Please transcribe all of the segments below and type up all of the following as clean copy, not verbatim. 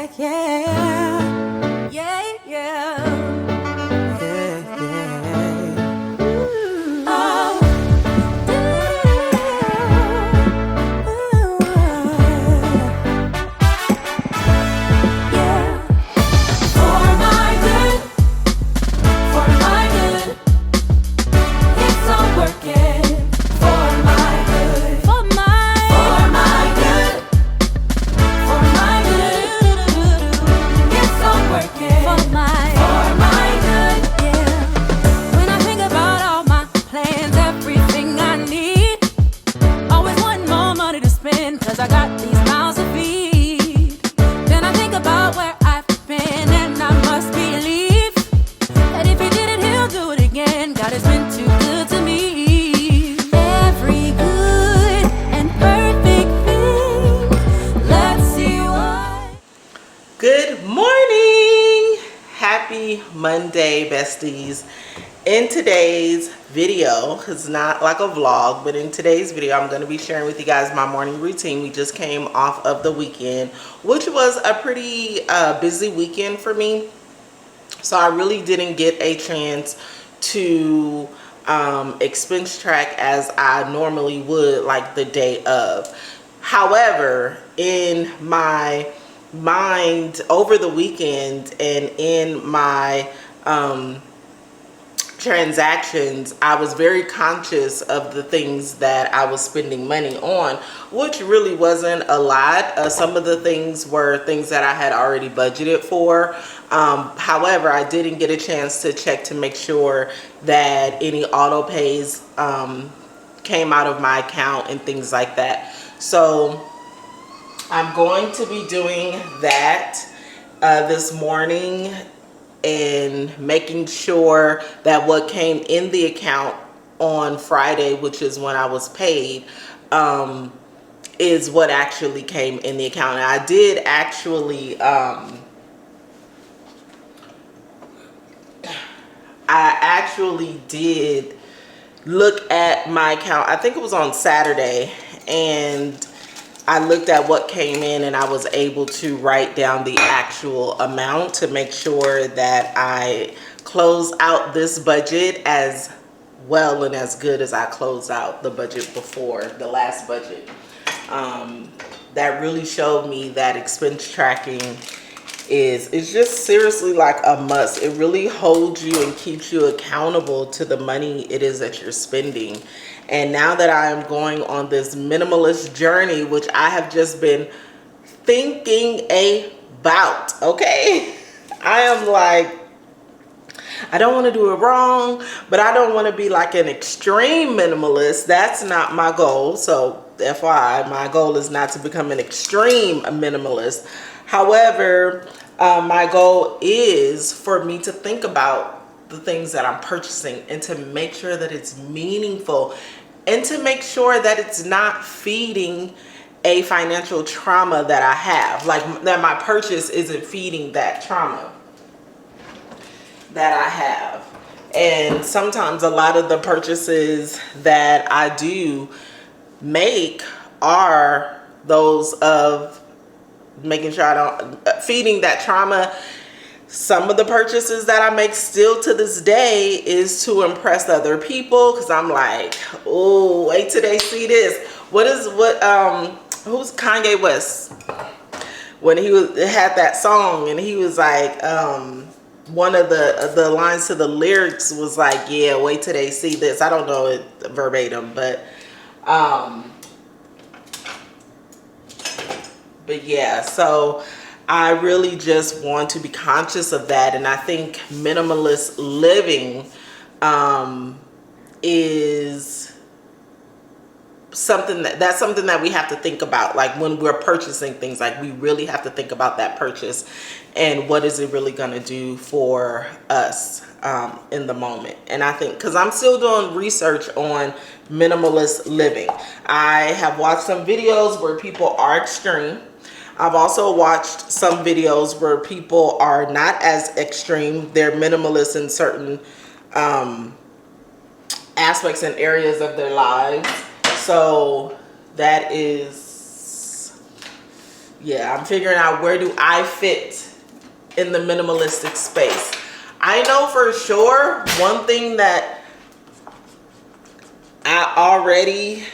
yeah, yeah, yeah. Cause I got these mouths to feed. Then I think about where I've been, and I must believe that if he did it, he'll do it again. God has been too good to me. Every good and perfect thing. Let's see why. Good morning. Happy Monday, besties. In today's video, it's not like a vlog, but in today's video I'm going to be sharing with you guys my morning routine. We just came off of the weekend, which was a pretty busy weekend for me, so I really didn't get a chance to expense track as I normally would, like the day of. However, in my mind over the weekend and in my transactions, I was very conscious of the things that I was spending money on, which really wasn't a lot. Some of the things were things that I had already budgeted for. However, I didn't get a chance to check to make sure that any auto pays came out of my account and things like that. So I'm going to be doing that this morning, and making sure that what came in the account on Friday, which is when I was paid, is what actually came in the account. And I did actually did look at my account. I think it was on Saturday, and I looked at what came in, and I was able to write down the actual amount to make sure that I close out this budget as well and as good as I closed out the budget before, the last budget. That really showed me that expense tracking is just seriously like a must. It really holds you and keeps you accountable to the money it is that you're spending. And now that I am going on this minimalist journey, which I have just been thinking about, okay? I am like, I don't want to do it wrong, but I don't want to be like an extreme minimalist. That's not my goal. So FYI, my goal is not to become an extreme minimalist. However, my goal is for me to think about the things that I'm purchasing and to make sure that it's meaningful and to make sure that it's not feeding a financial trauma that I have, like that my purchase isn't feeding that trauma that I have. And sometimes a lot of the purchases that I do make are those of making sure I don't feeding that trauma. Some of the purchases that I make still to this day is to impress other people, because I'm like, oh, wait till they see this. Who's Kanye West? When he had that song, and he was like, one of the lines to the lyrics was like, yeah, wait till they see this. I don't know it verbatim, but yeah, so I really just want to be conscious of that. And I think minimalist living is something that's something that we have to think about. Like when we're purchasing things, like we really have to think about that purchase and what is it really going to do for us in the moment. And I think, because I'm still doing research on minimalist living, I have watched some videos where people are extreme. I've also watched some videos where people are not as extreme. They're minimalist in certain aspects and areas of their lives. So that is Yeah, I'm figuring out where do I fit in the minimalistic space. I know for sure one thing that I already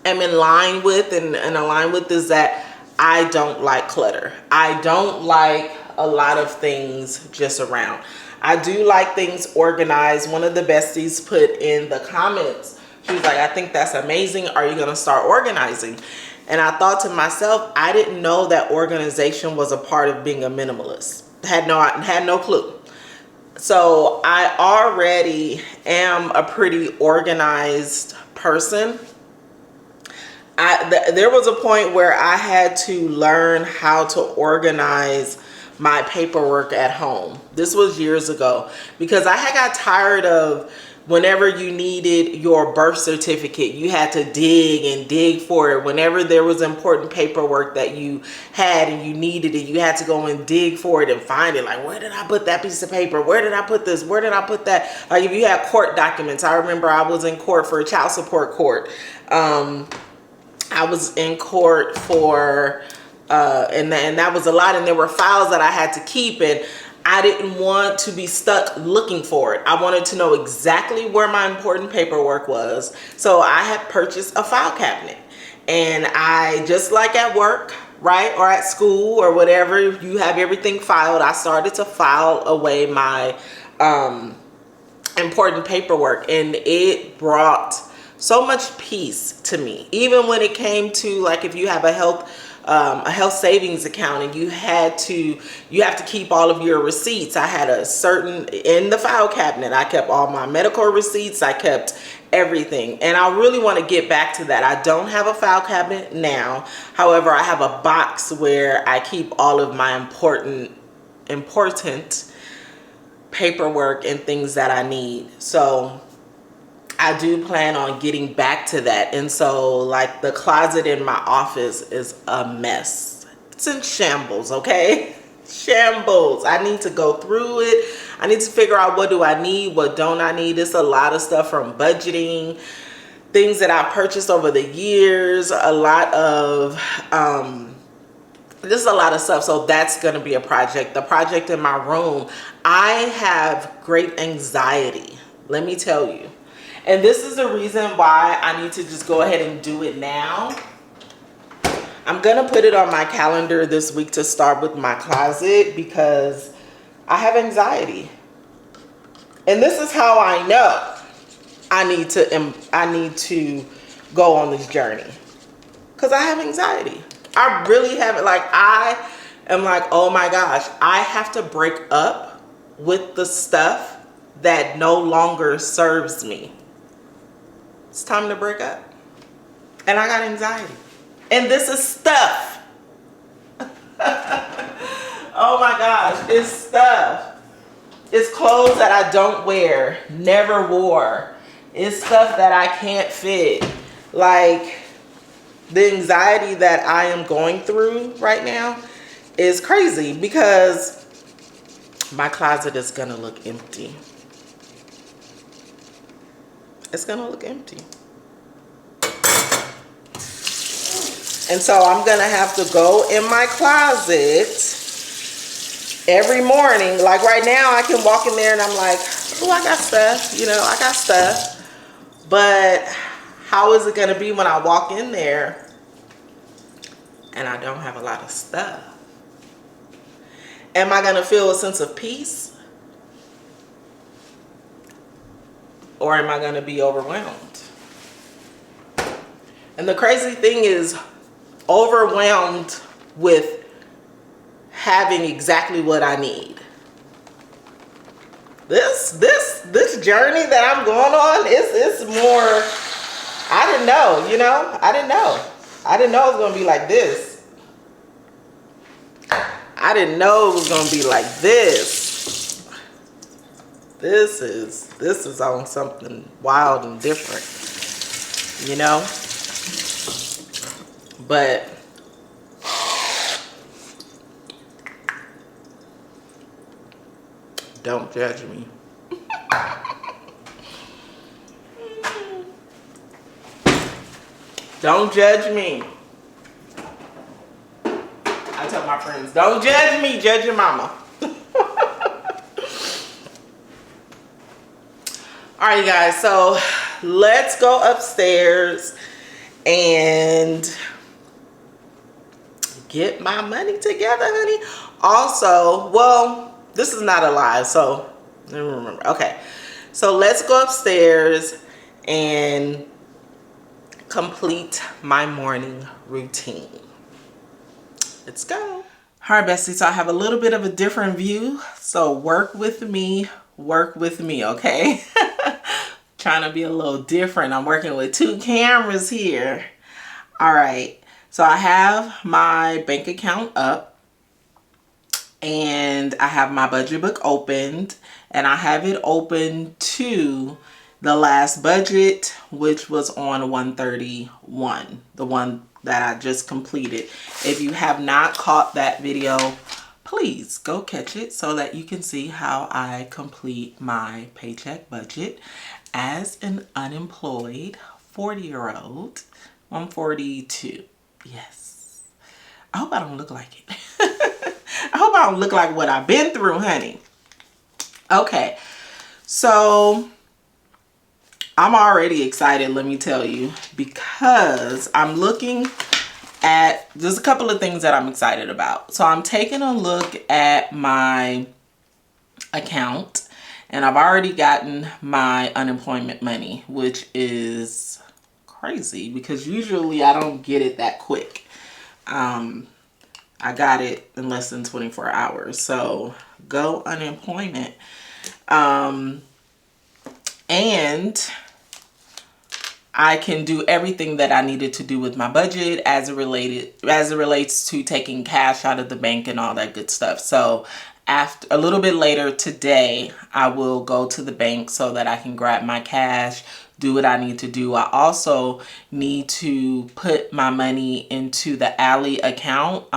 am in line with and align with is that I don't like clutter. I don't like a lot of things just around. I do like things organized. One of the besties put in the comments, she was like, I think that's amazing. Are you gonna start organizing? And I thought to myself, I didn't know that organization was a part of being a minimalist. Had no clue. So I already am a pretty organized person. There was a point where I had to learn how to organize my paperwork at home. This was years ago because I had got tired of whenever you needed your birth certificate, you had to dig for it. Whenever there was important paperwork that you had and you needed it, you had to go and dig for it and find it. Like, where did I put that piece of paper? Where did I put this? Where did I put that? Like, if you had court documents, I remember I was in court for a child support court. I was in court for, and that was a lot, and there were files that I had to keep, and I didn't want to be stuck looking for it. I wanted to know exactly where my important paperwork was. So I had purchased a file cabinet, and I, just like at work, right, or at school or whatever, you have everything filed. I started to file away my important paperwork, and it brought so much peace to me. Even when it came to, like, if you have a health savings account and you have to keep all of your receipts. I had a certain, in the file cabinet, I kept all my medical receipts, I kept everything. And I really want to get back to that. I don't have a file cabinet now. However, I have a box where I keep all of my important paperwork and things that I need. So I do plan on getting back to that. And so, like, the closet in my office is a mess. It's in shambles, okay? Shambles. I need to go through it. I need to figure out what do I need, what don't I need. It's a lot of stuff from budgeting, things that I purchased over the years, a lot of just a lot of stuff. So that's going to be a project. The project in my room, I have great anxiety, let me tell you. And this is the reason why I need to just go ahead and do it now. I'm going to put it on my calendar this week to start with my closet because I have anxiety. And this is how I know I need to go on this journey. Because I have anxiety. I really have it. Like, I am like, oh my gosh, I have to break up with the stuff that no longer serves me. It's time to break up. And I got anxiety. And this is stuff. Oh my gosh, it's stuff. It's clothes that I don't wear, never wore. It's stuff that I can't fit. Like, the anxiety that I am going through right now is crazy because my closet is gonna look empty. It's gonna look empty. And so I'm gonna have to go in my closet every morning. Like right now, I can walk in there and I'm like, oh, I got stuff, you know, I got stuff. But how is it gonna be when I walk in there and I don't have a lot of stuff? Am I gonna feel a sense of peace? Or am I going to be overwhelmed? And the crazy thing is, overwhelmed with having exactly what I need. This journey that I'm going on is more, I didn't know, you know? I didn't know it was going to be like this. I didn't know it was going to be like this. This is on something wild and different, you know? But don't judge me. Don't judge me. I tell my friends, don't judge me, judge your mama. All right, you guys, so let's go upstairs and get my money together, honey. Also, well, this is not a live, so let me remember. Okay, so let's go upstairs and complete my morning routine. Let's go. All right, bestie, so I have a little bit of a different view, so work with me, okay? Trying to be a little different. I'm working with 2 cameras here. All right, so I have my bank account up and I have my budget book opened, and I have it open to the last budget, which was on 131, the one that I just completed. If you have not caught that video, please go catch it so that you can see how I complete my paycheck budget as an unemployed 40-year-old. I'm 42. Yes. I hope I don't look like it. I hope I don't look like what I've been through, honey. Okay. So I'm already excited, let me tell you, because I'm looking at, there's a couple of things that I'm excited about. So I'm taking a look at my account, and I've already gotten my unemployment money, which is crazy because usually I don't get it that quick. I got it in less than 24 hours. So go unemployment. And I can do everything that I needed to do with my budget as it relates to taking cash out of the bank and all that good stuff. So after a little bit later today, I will go to the bank so that I can grab my cash, do what I need to do. I also need to put my money into the Ally account.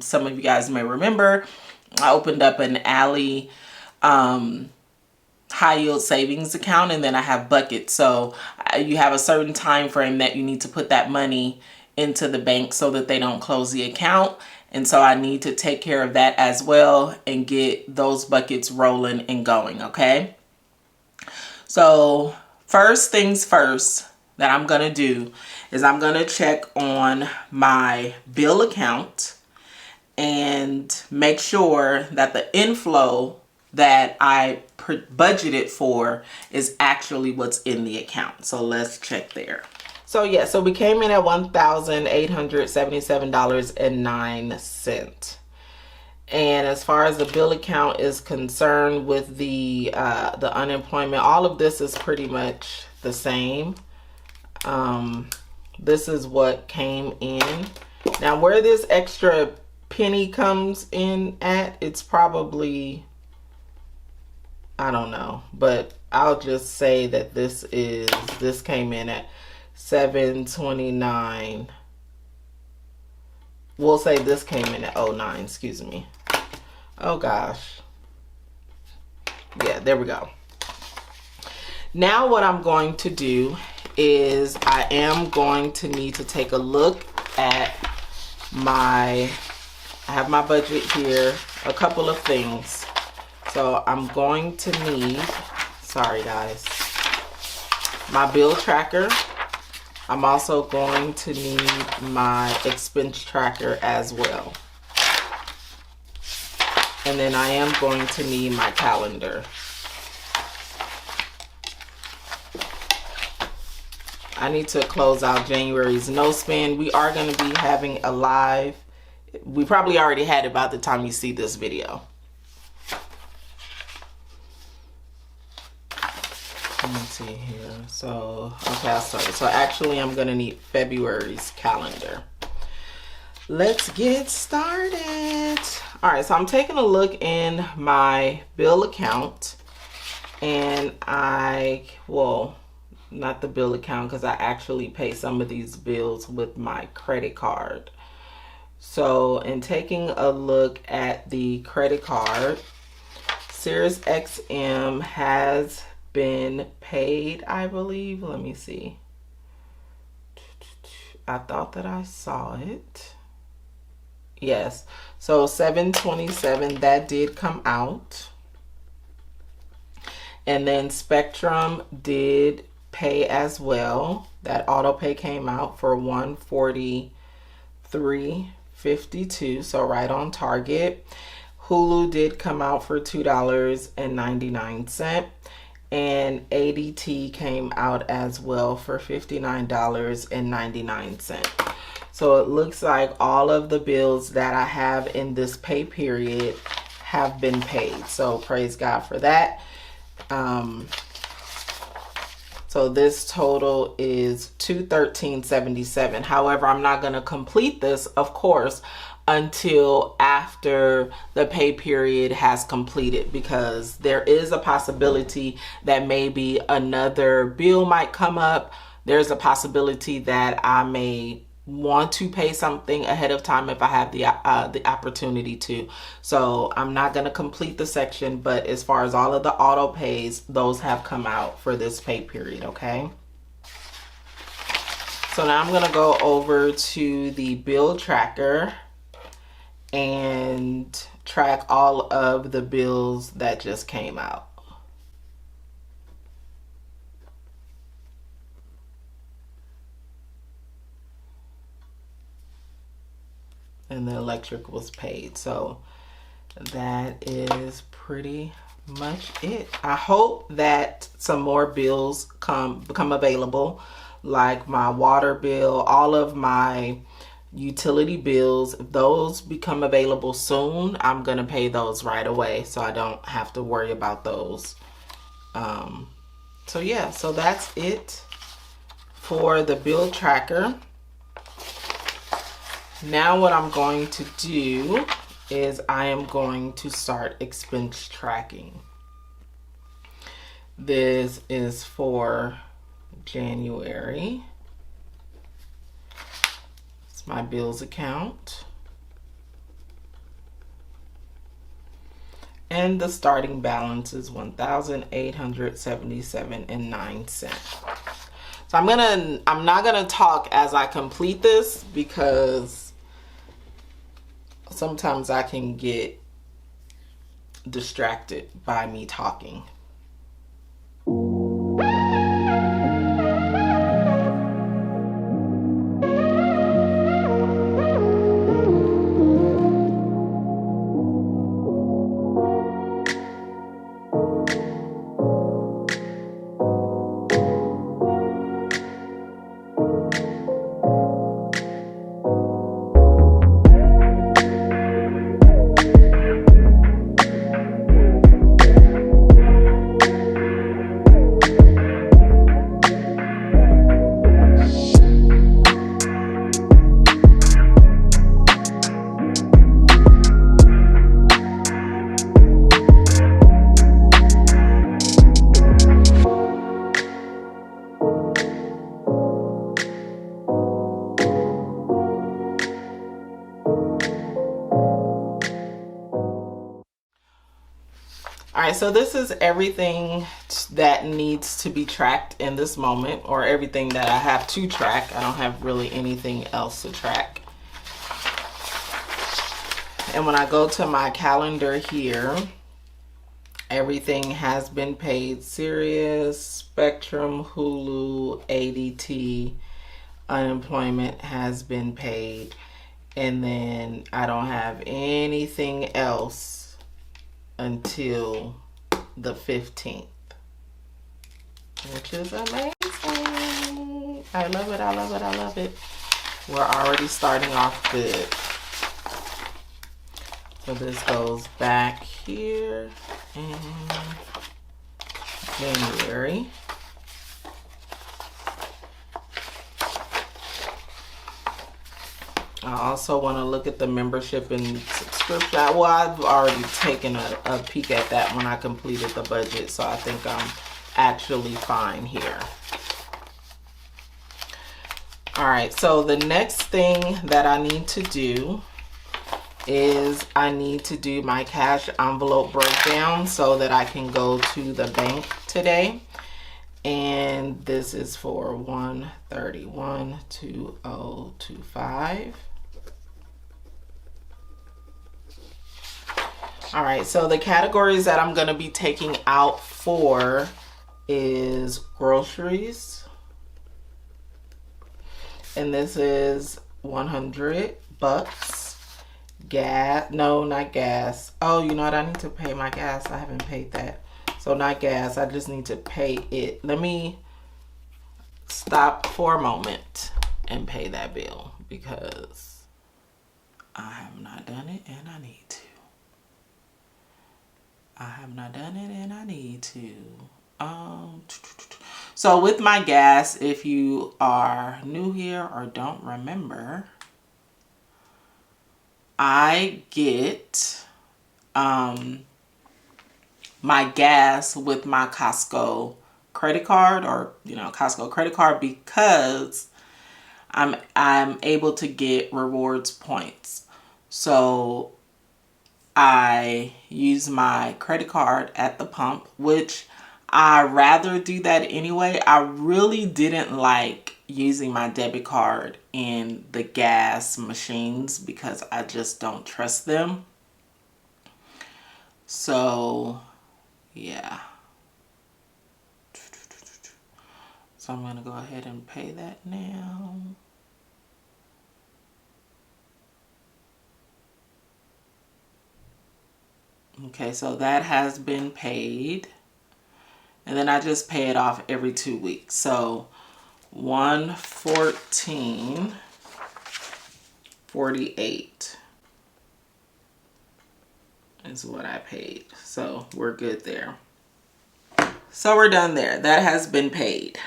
Some of you guys may remember I opened up an Ally high yield savings account, and then I have buckets. So you have a certain time frame that you need to put that money into the bank so that they don't close the account. And so I need to take care of that as well and get those buckets rolling and going, okay? So first things first that I'm going to do is I'm going to check on my bill account and make sure that the inflow that I budgeted for is actually what's in the account. So let's check there. So yeah, so we came in at $1,877.09. And as far as the bill account is concerned with the unemployment, all of this is pretty much the same. This is what came in. Now where this extra penny comes in at, it's probably, I don't know, but I'll just say that this came in at $729. We'll say this came in at 09, excuse me. Oh gosh. Yeah, there we go. Now what I'm going to do is I am going to need to take a look at I have my budget here, a couple of things. So I'm going to need, sorry guys, my bill tracker. I'm also going to need my expense tracker as well. And then I am going to need my calendar. I need to close out January's no spend. We are going to be having a live. We probably already had it by the time you see this video. Let me see here. So, okay, I'll start. So actually I'm gonna need February's calendar. Let's get started. All right, so I'm taking a look in my bill account, and well, not the bill account because I actually pay some of these bills with my credit card. So in taking a look at the credit card, SiriusXM has been paid, I believe. Let me see. I thought that I saw it. Yes. So 727, that did come out. And then Spectrum did pay as well. That auto pay came out for $143.52, so right on target. Hulu did come out for $2.99, and ADT came out as well for $59.99. So it looks like all of the bills that I have in this pay period have been paid. So praise God for that. So this total is $213.77. However, I'm not going to complete this, of course, until after the pay period has completed, because there is a possibility that maybe another bill might come up. There's a possibility that I may want to pay something ahead of time if I have the opportunity to. So I'm not going to complete the section, but as far as all of the auto pays, those have come out for this pay period. Okay. So now I'm going to go over to the bill tracker and track all of the bills that just came out. And the electric was paid. So that is pretty much it. I hope that some more bills become available, like my water bill, all of my utility bills. If those become available soon, I'm gonna pay those right away, so I don't have to worry about those. So yeah, so that's it for the bill tracker. Now what I'm going to do is I am going to start expense tracking. This is for January. It's my bills account. And the starting balance is $1,877.09. So I'm not gonna talk as I complete this, because sometimes I can get distracted by me talking. All right, so this is everything that needs to be tracked in this moment, or everything that I have to track. I don't have really anything else to track. And when I go to my calendar here, everything has been paid. Sirius, Spectrum, Hulu, ADT, unemployment has been paid. And then I don't have anything else until the 15th, which is amazing. I love it, I love it, I love it. We're already starting off good. So this goes back here in January. I also want to look at the membership and subscription. Well, I've already taken a peek at that when I completed the budget, so I think I'm actually fine here. All right, so the next thing that I need to do is I need to do my cash envelope breakdown so that I can go to the bank today. And this is for 131-2025. All right, so the categories that I'm gonna be taking out for is groceries. And this is $100. Gas, no, not gas. Oh, you know what? I need to pay my gas. I haven't paid that. So not gas, I just need to pay it. Let me stop for a moment and pay that bill because I have not done it and I need to. I have not done it and I need to. So with my gas, if you are new here or don't remember, I get my gas with my Costco credit card, or Costco credit card, because I'm able to get rewards points. So I use my credit card at the pump, which I rather do that anyway. I really didn't like using my debit card in the gas machines because I just don't trust them. So yeah. So I'm gonna go ahead and pay that now. Okay, so that has been paid. And then I just pay it off every 2 weeks. So $114.48 is what I paid. So we're good there. So we're done there. That has been paid.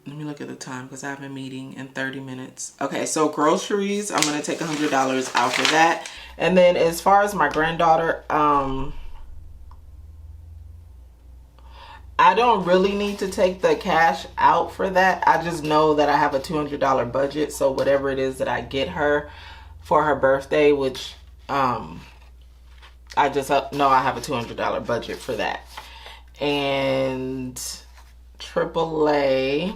Let me look at the time because I have a meeting in 30 minutes. Okay, so groceries, I'm going to take $100 out for that. And then as far as my granddaughter, I don't really need to take the cash out for that. I just know that I have a $200 budget. So whatever it is that I get her for her birthday, which I just know I have a $200 budget for that. And AAA,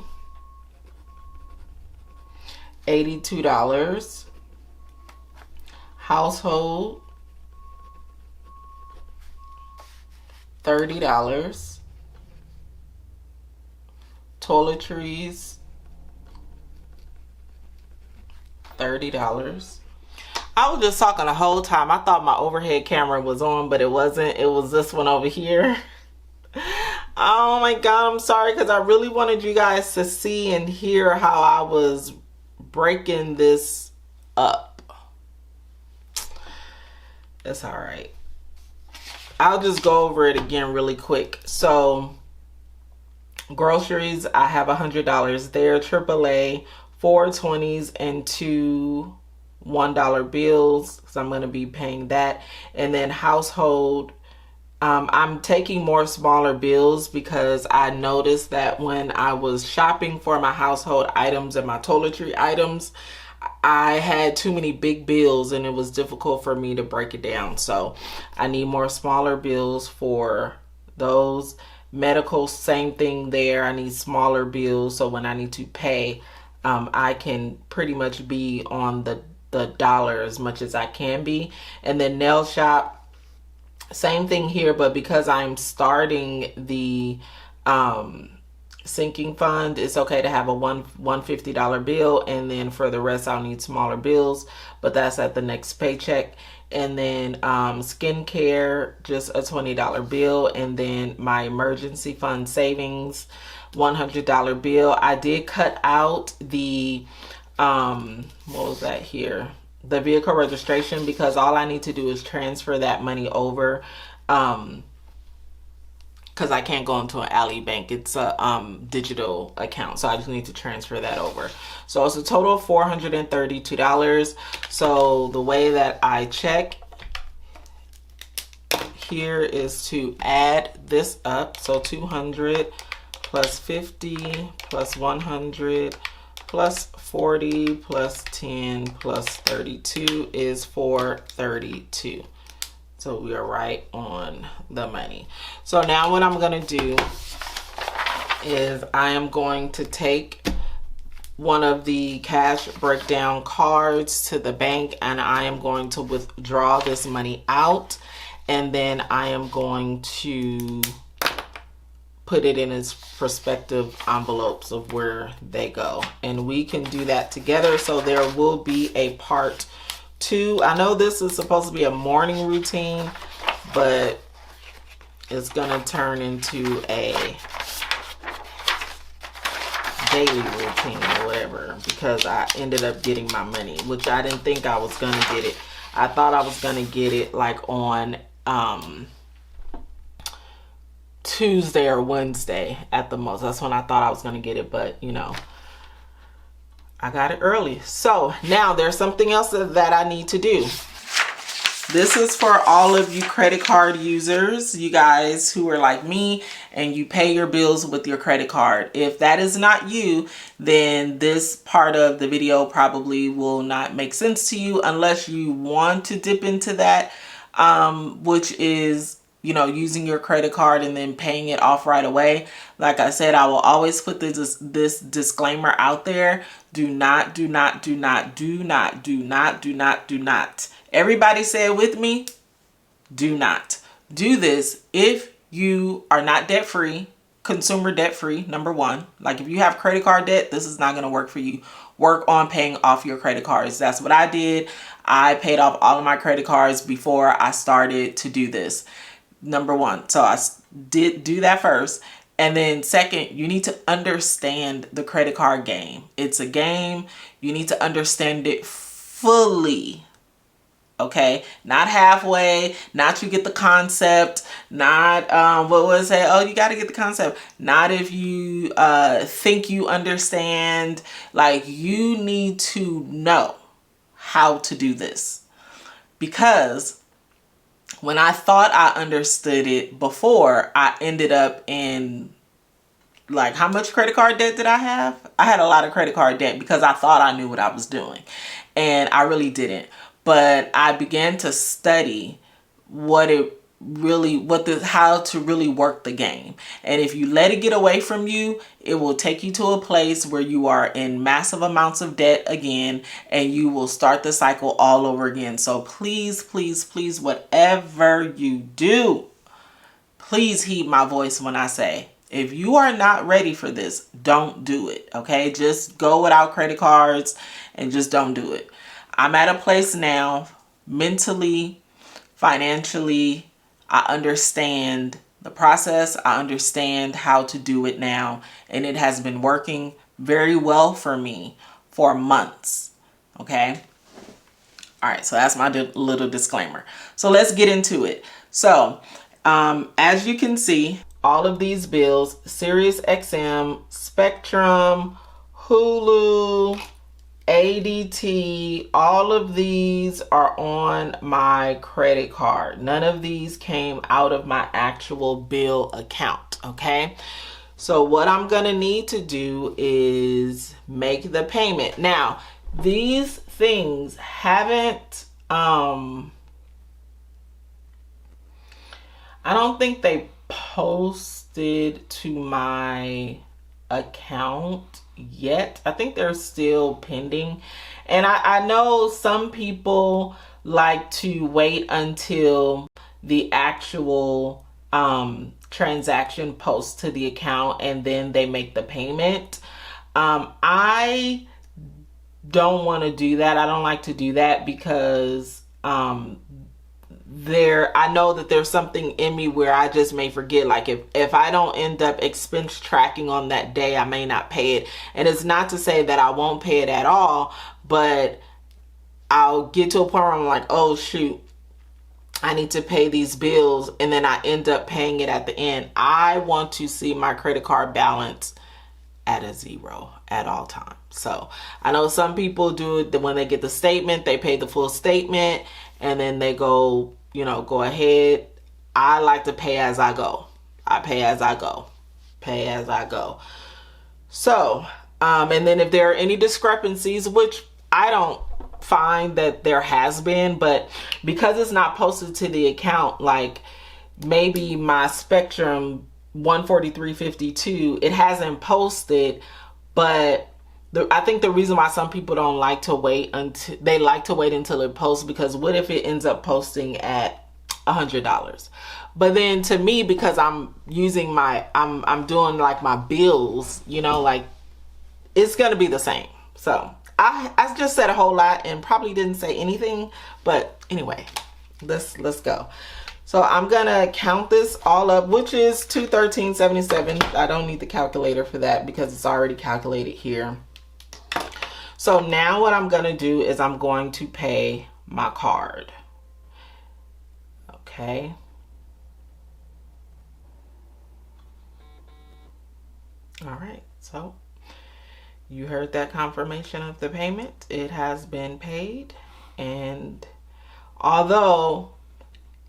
$82. Household, $30. Toiletries, $30. I was just talking the whole time. I thought my overhead camera was on, but it wasn't. It was this one over here. Oh my God, I'm sorry, because I really wanted you guys to see and hear how I was breaking this up. It's all right. I'll just go over it again really quick. So groceries, I have $100 there. AAA, 4 20s and 2 $1 bills, because I'm going to be paying that. And then household, I'm taking more smaller bills because I noticed that when I was shopping for my household items and my toiletry items, I had too many big bills and it was difficult for me to break it down. So I need more smaller bills for those. Medical, same thing there. I need smaller bills, so when I need to pay, I can pretty much be on the dollar as much as I can be. And then nail shop, same thing here, but because I'm starting the sinking fund, it's okay to have a $150 bill, and then for the rest I'll need smaller bills, but that's at the next paycheck. And then skincare, just a $20 bill. And then my emergency fund savings, $100 bill. I did cut out the what was that here, the vehicle registration, because all I need to do is transfer that money over, because I can't go into an Ally Bank. It's a digital account, so I just need to transfer that over. So it's a total of $432. So the way that I check here is to add this up. So 200 plus 50 plus 100 plus 40 plus 10 plus 32 is 432. So we are right on the money. So now what I'm going to do is I am going to take one of the cash breakdown cards to the bank, and I am going to withdraw this money out, and then I am going to put it in its respective envelopes of where they go, and we can do that together. So there will be a part 2. I know this is supposed to be a morning routine, but it's gonna turn into a daily routine or whatever, because I ended up getting my money, which I didn't think I was gonna get it. I thought I was gonna get it like on Tuesday or Wednesday at the most. That's when I thought I was gonna get it, but you know, I got it early. So now there's something else that I need to do. This is for all of you credit card users, you guys who are like me and you pay your bills with your credit card. If that is not you, then this part of the video probably will not make sense to you unless you want to dip into that, which is, you know, using your credit card and then paying it off right away. Like I said, I will always put this disclaimer out there. Do not. Everybody say it with me. Do not do this if you are not debt free, consumer debt free, number one. Like if you have credit card debt, this is not going to work for you. Work on paying off your credit cards. That's what I did. I paid off all of my credit cards before I started to do this. Number one. So I did do that first. And then second, you need to understand the credit card game. It's a game. You need to understand it fully. Okay, not halfway, not you get the concept, not what was it? Oh, you got to get the concept. Not if you think you understand. Like, you need to know how to do this, because when I thought I understood it before, I ended up in, like, how much credit card debt did I have? I had a lot of credit card debt because I thought I knew what I was doing, and I really didn't. But I began to study how to really work the game. And if you let it get away from you, it will take you to a place where you are in massive amounts of debt again, and you will start the cycle all over again. So please, please, please, whatever you do, please heed my voice when I say, if you are not ready for this, don't do it. Okay, just go without credit cards and just don't do it. I'm at a place now, mentally, financially, I understand the process. I understand how to do it now. And it has been working very well for me for months. Okay. All right. So that's my little disclaimer. So let's get into it. So as you can see, all of these bills, Sirius XM, Spectrum, Hulu, ADT, all of these are on my credit card. None of these came out of my actual bill account, okay? So what I'm gonna need to do is make the payment. Now, these things haven't, I don't think they posted to my account yet. I think they're still pending. And I know some people like to wait until the actual transaction posts to the account and then they make the payment. I don't want to do that. I don't like to do that because I know that there's something in me where I just may forget. Like if I don't end up expense tracking on that day, I may not pay it. And it's not to say that I won't pay it at all, but I'll get to a point where I'm like, oh shoot, I need to pay these bills, and then I end up paying it at the end. I want to see my credit card balance at a zero at all times. So I know some people do it when they get the statement, they pay the full statement and then they go, go ahead. I like to pay as I go. I pay as I go. Pay as I go. So, and then if there are any discrepancies, which I don't find that there has been, but because it's not posted to the account, like maybe my Spectrum 143.52, it hasn't posted, but I think the reason why some people don't like to wait until they like to wait until it posts, because what if it ends up posting at $100? But then to me, because I'm using I'm doing like my bills, you know, like it's gonna be the same. So I just said a whole lot and probably didn't say anything, but anyway, let's go. So I'm gonna count this all up, which is $213.77. I don't need the calculator for that because it's already calculated here. So now what I'm gonna do is I'm going to pay my card. Okay. All right, so you heard that confirmation of the payment. It has been paid, and although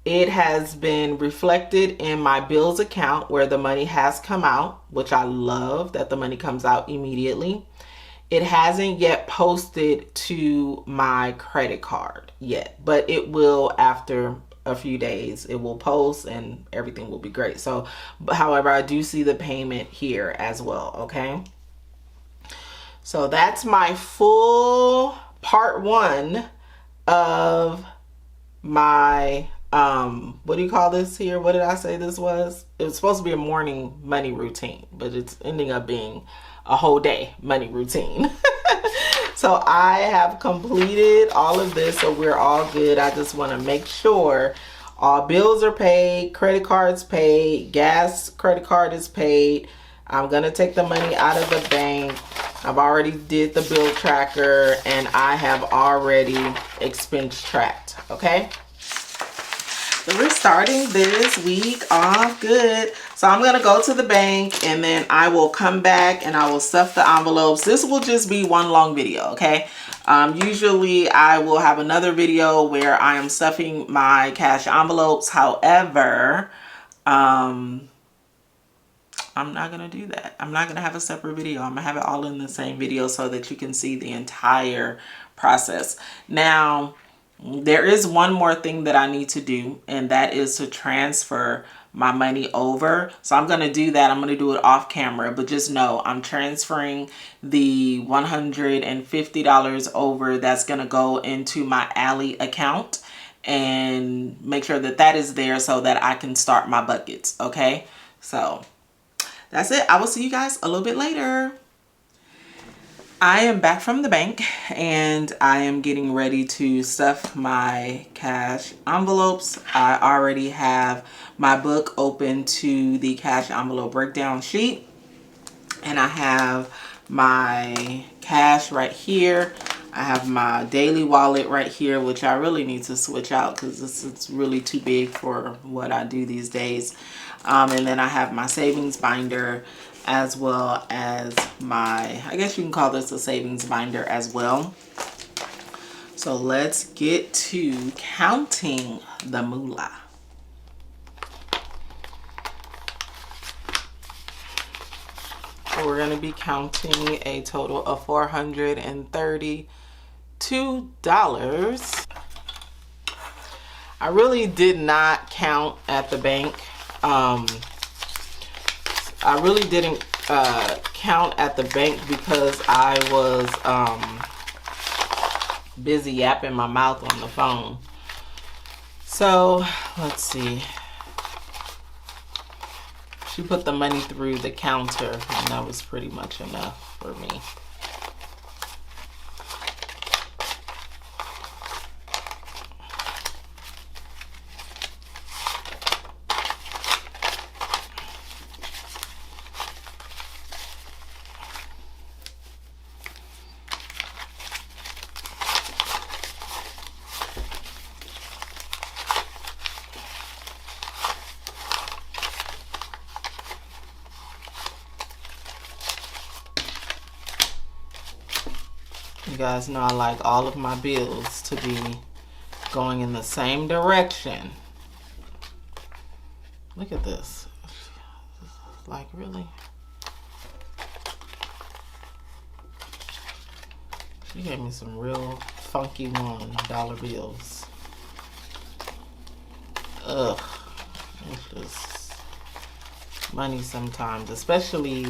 it has been reflected in my bills account where the money has come out, which I love that the money comes out immediately, it hasn't yet posted to my credit card yet, but it will after a few days. It will post and everything will be great. So, however, I do see the payment here as well, okay? So that's my full part one of my, what do you call this here? What did I say this was? It was supposed to be a morning money routine, but it's ending up being a whole day money routine. So I have completed all of this, so we're all good. I just want to make sure all bills are paid, credit cards paid, gas credit card is paid. I'm going to take the money out of the bank. I've already did the bill tracker, and I have already expense tracked, okay? So we're starting this week off good. So I'm going to go to the bank, and then I will come back and I will stuff the envelopes. This will just be one long video, okay? Usually I will have another video where I am stuffing my cash envelopes. However, I'm not going to do that. I'm not going to have a separate video. I'm going to have it all in the same video so that you can see the entire process. Now, there is one more thing that I need to do, and that is to transfer my money over. So I'm going to do that. I'm going to do it off camera, but just know I'm transferring the $150 over. That's going to go into my Ally account, and make sure that that is there so that I can start my buckets. Okay. So that's it. I will see you guys a little bit later. I am back from the bank, and I am getting ready to stuff my cash envelopes. I already have my book open to the cash envelope breakdown sheet, and I have my cash right here. I have my daily wallet right here, which I really need to switch out because this is really too big for what I do these days. And then I have my savings binder, as well as my, I guess you can call this a savings binder as well. So let's get to counting the moolah. So we're going to be counting a total of $432. I really did not count at the bank. I really didn't count at the bank because I was busy yapping my mouth on the phone. So let's see. She put the money through the counter, and that was pretty much enough for me. You guys know I like all of my bills to be going in the same direction. Look at this. Like, really? She gave me some real funky $1 bills. Ugh. It's just money sometimes, especially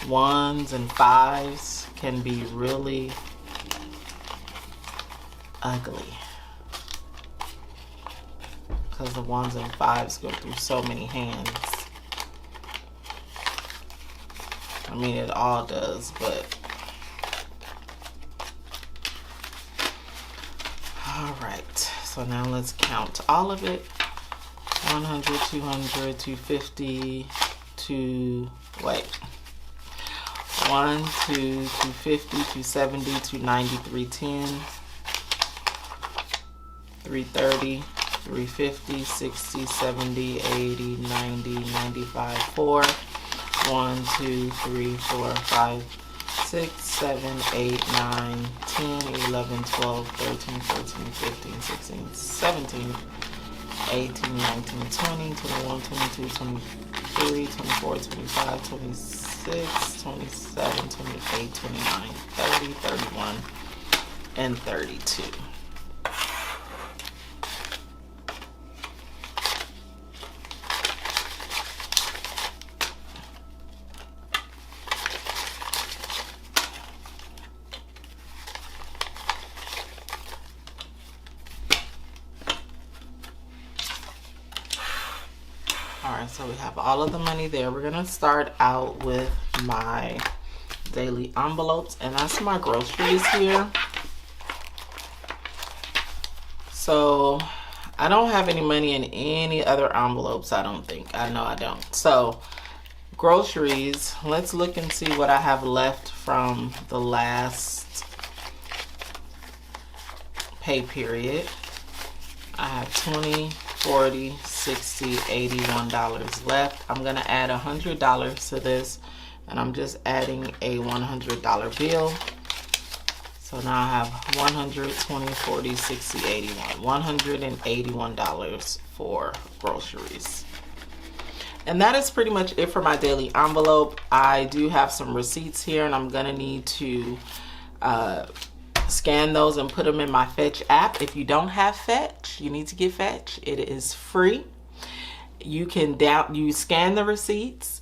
ones and fives can be really ugly because the ones and fives go through so many hands. I mean, it all does, but all right. So now let's count all of it. 100, 200, 250, wait. 1, 2, 250, 270, 290, 310, 330, 350, 60, 70, 80, 90, 95, 4. 1, 2, 3, 4, 5, 6, 7, 8, 9, 10, 11, 12, 13, 14, 15, 16, 17, 18, 19, 20, 21, 22, 23, 24, 25, 26, 27, 28, 29, 30, 31, and 32. Alright, so we have all of the money there. We're gonna start out with my daily envelopes, and that's my groceries here. So I don't have any money in any other envelopes, I don't think. I know I don't. So groceries, let's look and see what I have left from the last pay period. I have 20, 40, 60, $81 left. I'm gonna add $100 to this, and I'm just adding a $100 bill. So now I have 100, 20, 40, 60, 81. $181 for groceries. And that is pretty much it for my daily envelope. I do have some receipts here, and I'm gonna need to scan those and put them in my Fetch app. If you don't have Fetch, you need to get Fetch. It is free. You scan the receipts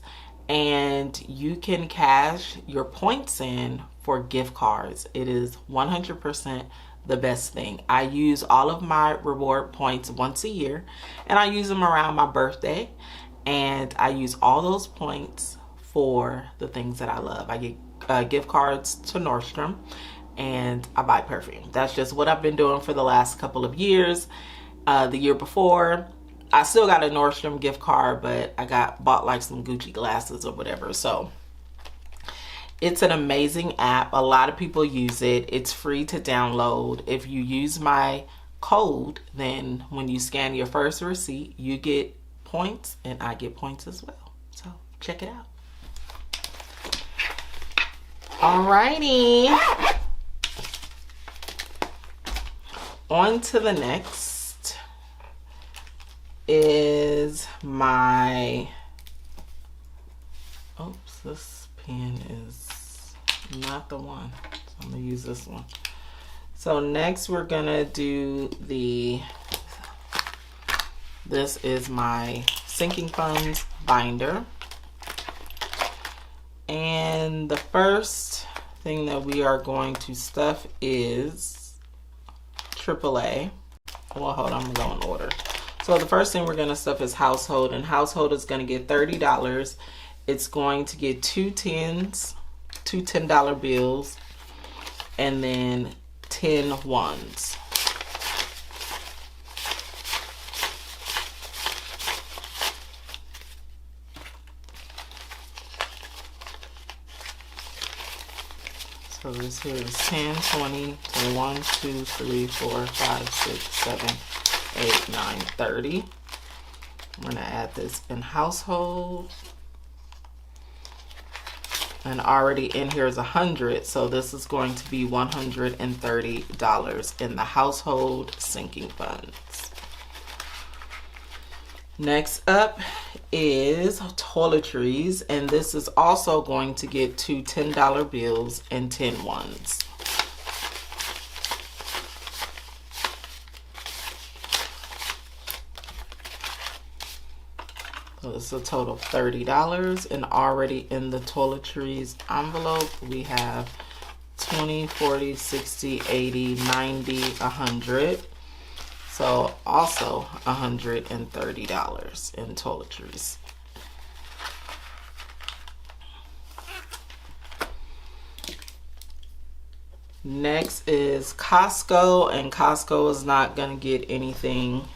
and you can cash your points in for gift cards. It is 100% the best thing. I use all of my reward points once a year, and I use them around my birthday, and I use all those points for the things that I love. I get gift cards to Nordstrom, and I buy perfume. That's just what I've been doing for the last couple of years. The year before, I still got a Nordstrom gift card, but I bought like some Gucci glasses or whatever. So it's an amazing app. A lot of people use it. It's free to download. If you use my code, then when you scan your first receipt, you get points, and I get points as well. So check it out. Alrighty. On to the next is my, oops, this pen is not the one, so I'm gonna use this one. So next we're gonna do this is my sinking funds binder, and the first thing that we are going to stuff is AAA. Well, hold on, I'm gonna go in order. So the first thing we're gonna stuff is household, and household is gonna get $30. It's going to get two $10 bills, and then 10 ones. So this here is 10, 20, 21, 2, 3, 4, 5, 6, 7, 8, 9, 30. I'm going to add this in household. And already in here is 100, so this is going to be $130 in the household sinking funds. Next up is toiletries, and this is also going to get two $10 bills and 10 ones. So it's a total of $30. And already in the toiletries envelope, we have 20, 40, 60, 80, 90, 100. So also $130 in toiletries. Next is Costco, and Costco is not going to get anything.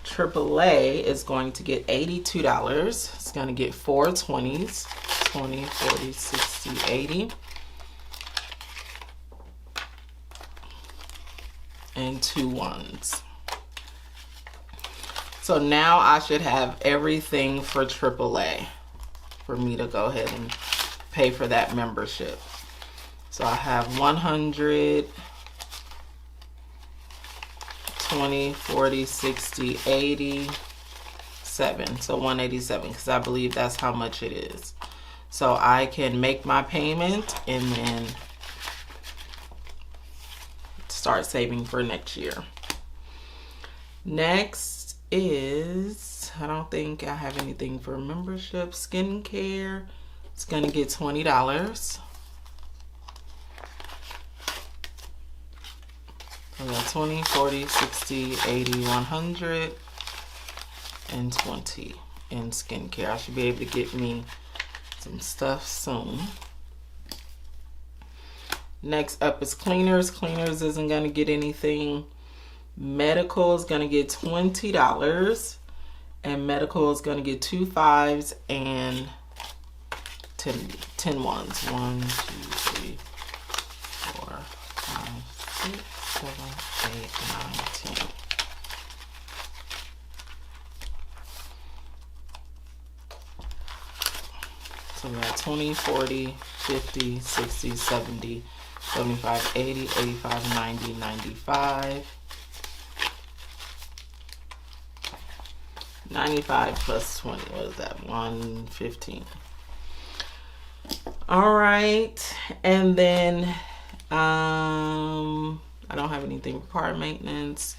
AAA is going to get $82. It's going to get 4 20s, 20, 40, 60, 80. And 2 1s. So now I should have everything for AAA for me to go ahead and pay for that membership. So I have 100, 20, 40, 60, 80, 7. So 187, because I believe that's how much it is. So I can make my payment and then start saving for next year. Next is, I don't think I have anything for membership. Skincare, it's going to get $20. So we got 20, 40, 60, 80, 100, and 20 in skincare. I should be able to get me some stuff soon. Next up is cleaners. Cleaners isn't going to get anything. Medical is going to get $20. And medical is going to get 2 5s and 10 1s. 1, 2, 3, 4, 5, 6, 7, 8, 9, 10. So we got 20, 40, 50, 60, 70, 75, 80, 85, 90, 95. 95 plus 20, what is that? 115. All right, and then I don't have anything for car maintenance.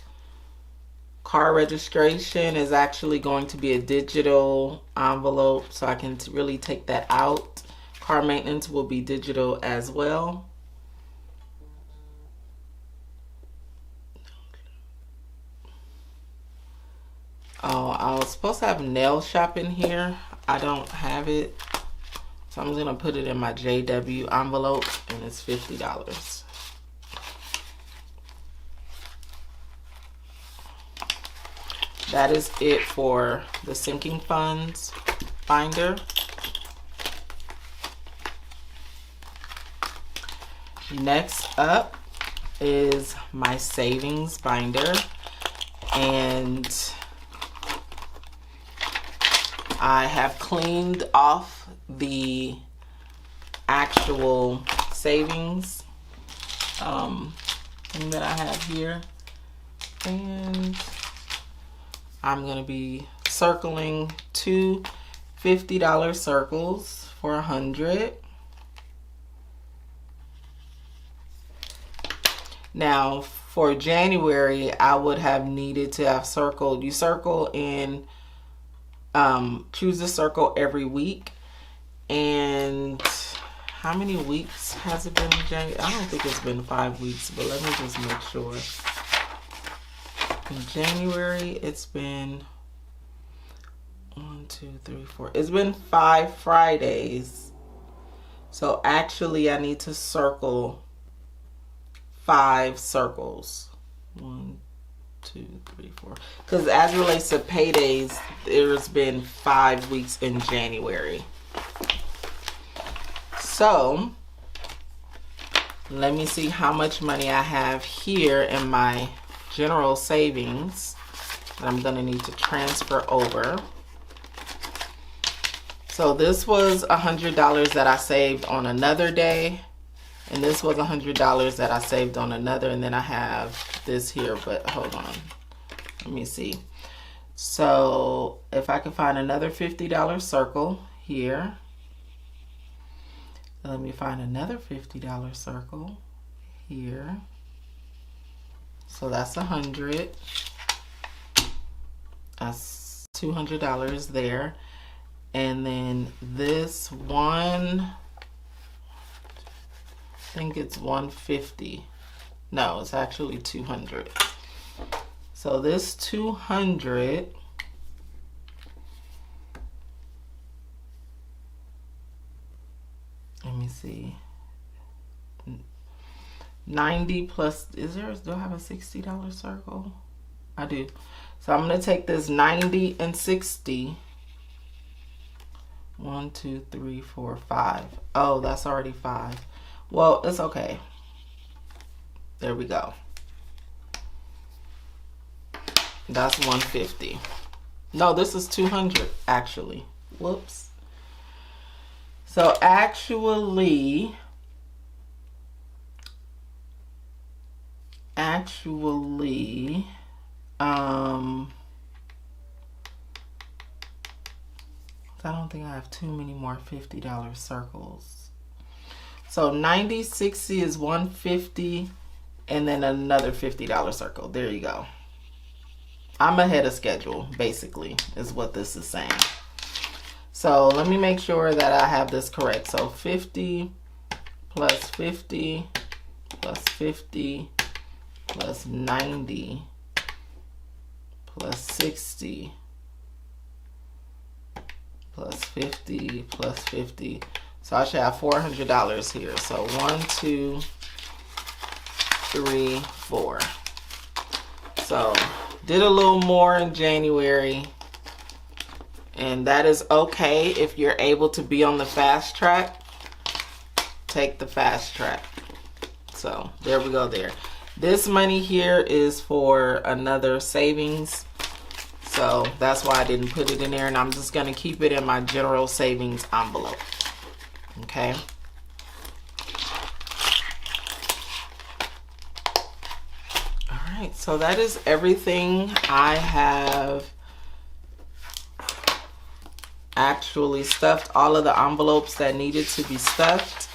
Car registration is actually going to be a digital envelope, so I can really take that out. Car maintenance will be digital as well. Oh, I was supposed to have nail shop in here. I don't have it. So I'm going to put it in my JW envelope, and it's $50. That is it for the sinking funds binder. Next up is my savings binder, and I have cleaned off the actual savings thing that I have here, and I'm going to be circling 2 $50 circles for 100. Now for January, I would have needed to have circled, you circle in, choose a circle every week. And how many weeks has it been in January? I don't think it's been 5 weeks, but let me just make sure. In January, it's been 1, 2, 3, 4. It's been 5 Fridays. So actually, I need to circle 5 circles. 1, 2, 3, 4. Because as it relates to paydays, there's been 5 weeks in January. So let me see how much money I have here in my general savings that I'm going to need to transfer over. So this was $100 that I saved on another day, and this was $100 that I saved on another, and then I have this here, but hold on, let me see. So if I can find another $50 circle here, let me find another $50 circle here. So that's 100. That's $200 there. And then this one, I think it's 150. No, it's actually 200. So this 200, let me see, 90 plus, do I have a $60 circle? I do. So I'm going to take this 90 and 60. 1, 2, 3, 4, 5. Oh, that's already 5. Well, it's okay. There we go. That's 150. No, this is 200 actually. Whoops. So actually, I don't think I have too many more $50 circles. So 90, 60 is 150, and then another $50 circle. There you go. I'm ahead of schedule, basically, is what this is saying. So let me make sure that I have this correct. So 50 plus 50 plus 50 plus 90 plus 60 plus 50 plus 50. So I should have $400 here. So 1, 2, 3, 4. So did a little more in January, and that is okay. If you're able to be on the fast track, take the fast track. So there we go there. This money here is for another savings. So that's why I didn't put it in there, and I'm just going to keep it in my general savings envelope. Okay. All right, so that is everything I have actually stuffed, all of the envelopes that needed to be stuffed.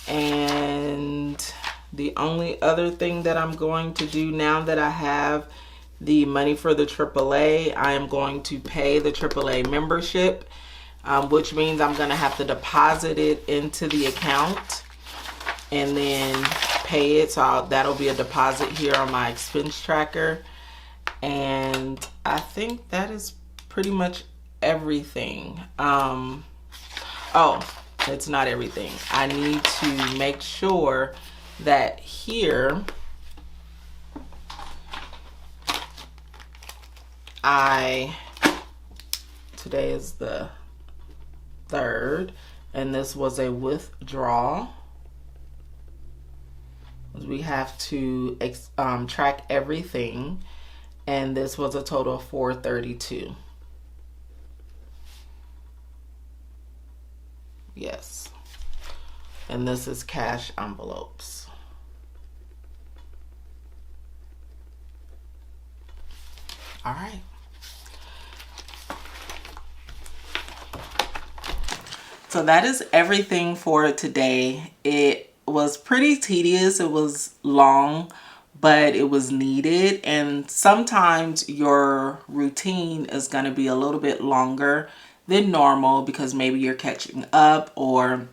And the only other thing that I'm going to do now that I have the money for the AAA, I am going to pay the AAA membership, which means I'm going to have to deposit it into the account and then pay it. So that'll be a deposit here on my expense tracker. And I think that is pretty much everything. Oh, it's not everything. I need to make sure that here today is the 3rd, and this was a withdrawal. We have to track everything, and this was a total of $432. Yes, and this is cash envelopes. All right. So that is everything for today. It was pretty tedious. It was long, but it was needed. And sometimes your routine is going to be a little bit longer than normal because maybe you're catching up, or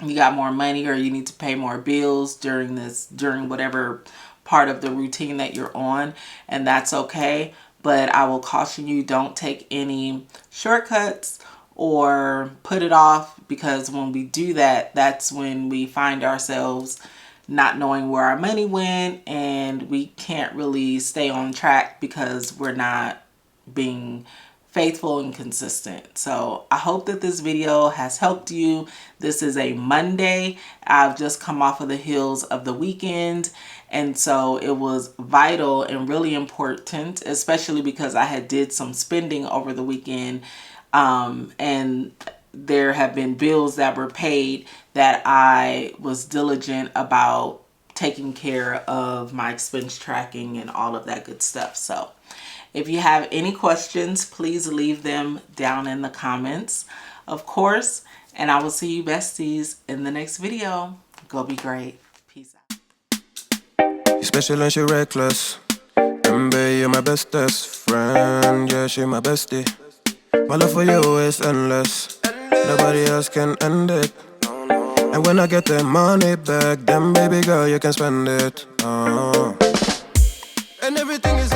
you got more money, or you need to pay more bills during whatever part of the routine that you're on, and that's okay. But I will caution you, don't take any shortcuts or put it off, because when we do that, that's when we find ourselves not knowing where our money went, and we can't really stay on track because we're not being faithful and consistent. So I hope that this video has helped you. This is a Monday. I've just come off of the heels of the weekend, and so it was vital and really important, especially because I had did some spending over the weekend, and there have been bills that were paid that I was diligent about taking care of, my expense tracking and all of that good stuff. So if you have any questions, please leave them down in the comments, of course, and I will see you besties in the next video. Go be great. Peace out. You're special and you're reckless. Remember, you're my bestest. friend, yeah, she my bestie. My love for you is endless. Nobody else can end it. And when I get the money back, then baby girl, you can spend it. And everything is